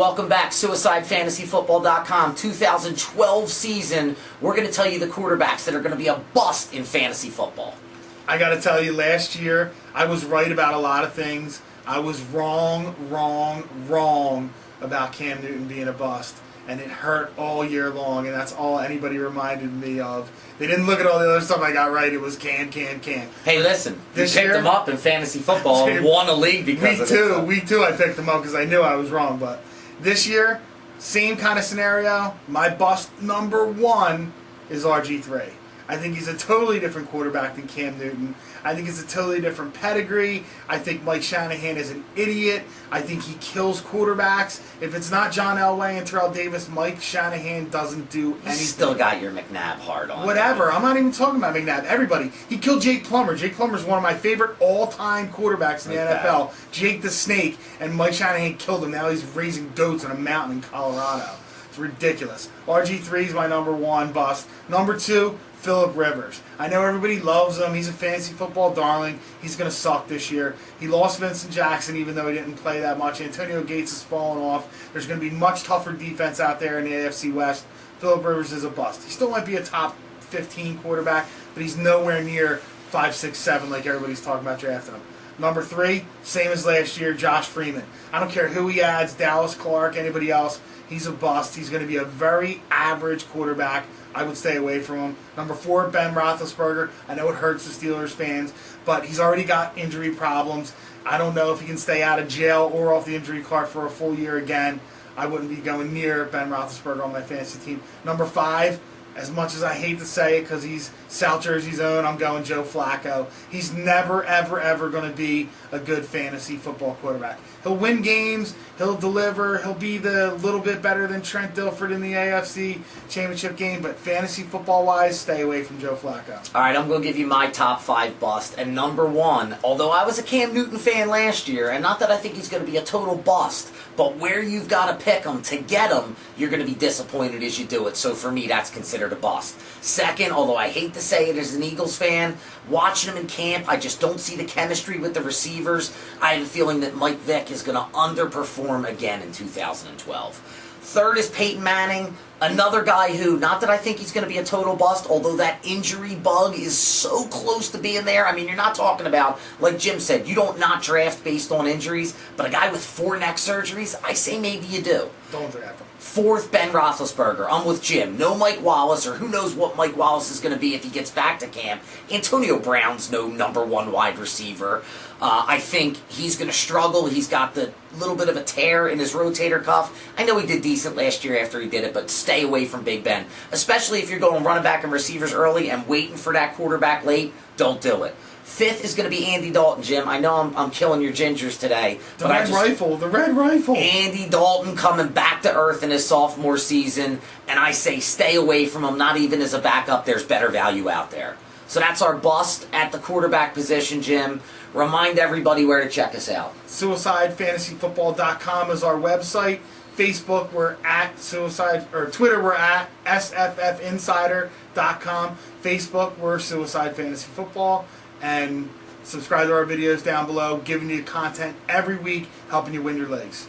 Welcome back, SuicideFantasyFootball.com, 2012 season. We're going to tell you the quarterbacks that are going to be a bust in fantasy football. I got to tell you, last year, I was right about a lot of things. I was wrong about Cam Newton being a bust. And it hurt all year long, and that's all anybody reminded me of. They didn't look at all the other stuff I got right. It was Cam. Hey, listen, this you picked year, him up in fantasy football and won a league because of it. Week two, I picked him up because I knew I was wrong. But this year, same kind of scenario. My bust number one is RG3. I think he's a totally different quarterback than Cam Newton. I think it's a totally different pedigree. I think Mike Shanahan is an idiot. I think he kills quarterbacks. If it's not John Elway and Terrell Davis, Mike Shanahan doesn't do anything. You still got your McNabb hard on. Whatever. I'm not even talking about McNabb. Everybody. He killed Jake Plummer. Jake Plummer is one of my favorite all-time quarterbacks in the NFL. Jake the Snake. And Mike Shanahan killed him. Now he's raising goats on a mountain in Colorado. It's ridiculous. RG3 is my number one bust. Number two, Phillip Rivers. I know everybody loves him. He's a fantasy football darling. He's going to suck this year. He lost Vincent Jackson even though he didn't play that much. Antonio Gates has fallen off. There's going to be much tougher defense out there in the AFC West. Phillip Rivers is a bust. He still might be a top 15 quarterback, but he's nowhere near 5, 6, 7 like everybody's talking about drafting him. Number three, same as last year, Josh Freeman. I don't care who he adds, Dallas Clark, anybody else. He's a bust. He's going to be a very average quarterback. I would stay away from him. Number four, Ben Roethlisberger. I know it hurts the Steelers fans, but he's already got injury problems. I don't know if he can stay out of jail or off the injury card for a full year again. I wouldn't be going near Ben Roethlisberger on my fantasy team. Number five, as much as I hate to say it because he's South Jersey's own, I'm going Joe Flacco. He's never, ever going to be a good fantasy football quarterback. He'll win games, he'll deliver, he'll be the little bit better than Trent Dilford in the AFC Championship game, but fantasy football-wise, stay away from Joe Flacco. All right, I'm going to give you my top five bust. And number one, although I was a Cam Newton fan last year, and not that I think he's going to be a total bust, but where you've got to pick him to get him, you're going to be disappointed as you do it. So for me, that's considered a bust. Second, although I hate to say it as an Eagles fan, watching him in camp, I just don't see the chemistry with the receivers. I have a feeling that Mike Vick is going to underperform again in 2012. Third is Peyton Manning, another guy who, not that I think he's going to be a total bust, although that injury bug is so close to being there. I mean, you're not talking about, like Jim said, you don't not draft based on injuries, but a guy with 4 neck surgeries, I say maybe you do. Don't draft him. Fourth, Ben Roethlisberger. I'm with Jim. No Mike Wallace, or who knows what Mike Wallace is going to be if he gets back to camp. Antonio Brown's no number one wide receiver. I think he's going to struggle. He's got the little bit of a tear in his rotator cuff. I know he did decent last year after he did it, but stay away from Big Ben. Especially if you're going running back and receivers early and waiting for that quarterback late, don't do it. Fifth is going to be Andy Dalton, Jim. I know I'm killing your gingers today. The red rifle. Andy Dalton coming back to earth in his sophomore season, and I say stay away from him, not even as a backup. There's better value out there. So that's our bust at the quarterback position, Jim. Remind everybody where to check us out. SuicideFantasyFootball.com is our website. Facebook, we're at Suicide, or Twitter, we're at SFFinsider.com. Facebook, we're Suicide Fantasy Football. And subscribe to our videos down below, giving you content every week, helping you win your leagues.